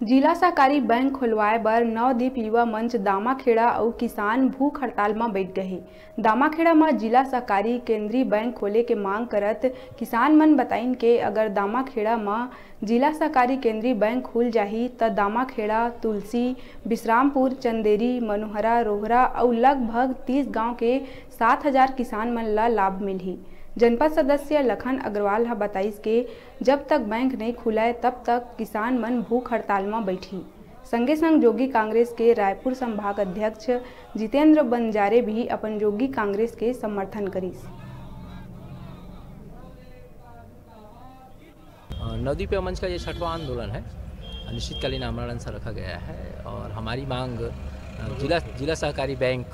जिला सहकारी बैंक खोलवाए बर नवदीप युवा मंच दामाखेड़ा और किसान भूख हड़ताल में बैठ गए। दामाखेड़ा में जिला सहकारी केंद्रीय बैंक खोले के मांग करत किसान मन बताइन के अगर दामाखेड़ा में जिला सहकारी केंद्रीय बैंक खुल जाही त दामाखेड़ा, तुलसी, विश्रामपुर, चंदेरी, मनोहरा, रोहरा और लगभग 30 गांव के 7,000 किसान मन ला लाभ मिलही। जनपद सदस्य लखन अग्रवाल हा बताइस के जब तक बैंक नहीं खुलाए तब तक किसान मन भूख हड़ताल में बैठी। संगे संग जोगी कांग्रेस के रायपुर संभाग अध्यक्ष जितेंद्र बंजारे भी अपन जोगी कांग्रेस के समर्थन करिस। नवदीप युवा मंच का ये 6वां आंदोलन है, अनिश्चितकालीन आमरण से रखा गया है और हमारी मांग जिला सहकारी बैंक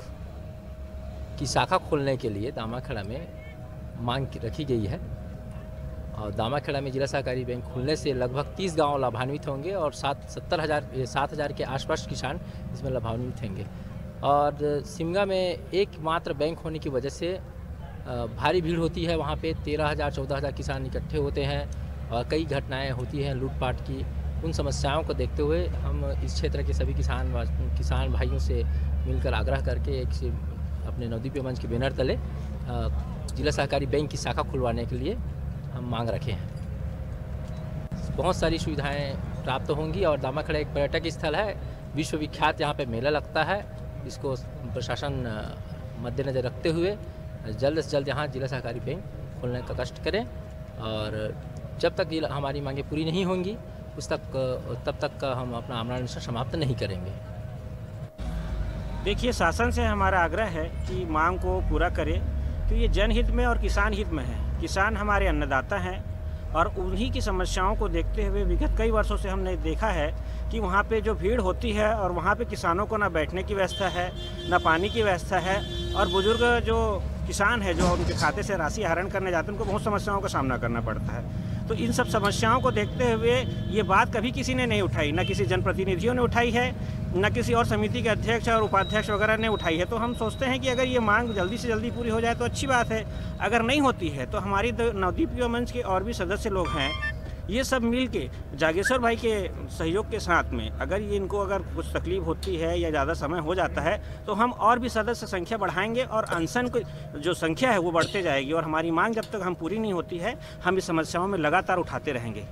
की शाखा खोलने के लिए दामाखेड़ा में मांग रखी गई है। और दामाखेड़ा में जिला सहकारी बैंक खुलने से लगभग 30 गांव लाभान्वित होंगे और 7,000 के आसपास किसान इसमें लाभान्वित होंगे। और सिमगा में एकमात्र बैंक होने की वजह से भारी भीड़ होती है। वहाँ पे 13,000-14,000 किसान इकट्ठे होते हैं और कई घटनाएं होती हैं लूटपाट की। उन समस्याओं को देखते हुए हम इस क्षेत्र के सभी किसान भाइयों से मिलकर आग्रह करके अपने नवदीप युवा मंच के बैनर तले जिला सहकारी बैंक की शाखा खुलवाने के लिए हम मांग रखे हैं। बहुत सारी सुविधाएं प्राप्त होंगी और दामाखेड़ा एक पर्यटक स्थल है, विश्वविख्यात यहाँ पे मेला लगता है। इसको प्रशासन मद्देनज़र रखते हुए जल्द से जल्द यहाँ जिला सहकारी बैंक खोलने का कष्ट करें और जब तक हमारी मांगें पूरी नहीं होंगी तब तक हम अपना आमरण समाप्त नहीं करेंगे। देखिए, शासन से हमारा आग्रह है कि मांग को पूरा करें, तो ये जनहित में और किसान हित में है। किसान हमारे अन्नदाता हैं और उन्हीं की समस्याओं को देखते हुए विगत कई वर्षों से हमने देखा है कि वहाँ पे जो भीड़ होती है और वहाँ पे किसानों को ना बैठने की व्यवस्था है, ना पानी की व्यवस्था है और बुजुर्ग जो किसान है जो उनके खाते से राशि आहरण करने जाते हैं उनको बहुत समस्याओं का सामना करना पड़ता है। तो इन सब समस्याओं को देखते हुए ये बात कभी किसी ने नहीं उठाई, ना किसी जनप्रतिनिधियों ने उठाई है, न किसी और समिति के अध्यक्ष और उपाध्यक्ष वगैरह ने उठाई है। तो हम सोचते हैं कि अगर ये मांग जल्दी से जल्दी पूरी हो जाए तो अच्छी बात है। अगर नहीं होती है तो हमारी नवदीप युवा मंच के और भी सदस्य लोग हैं, ये सब मिल के जागेश्वर भाई के सहयोग के साथ में अगर कुछ तकलीफ होती है या ज़्यादा समय हो जाता है तो हम और भी सदस्य संख्या बढ़ाएंगे और अनशन की जो संख्या है वो बढ़ते जाएगी और हमारी मांग जब तक हम पूरी नहीं होती है हम इस समस्याओं में लगातार उठाते रहेंगे।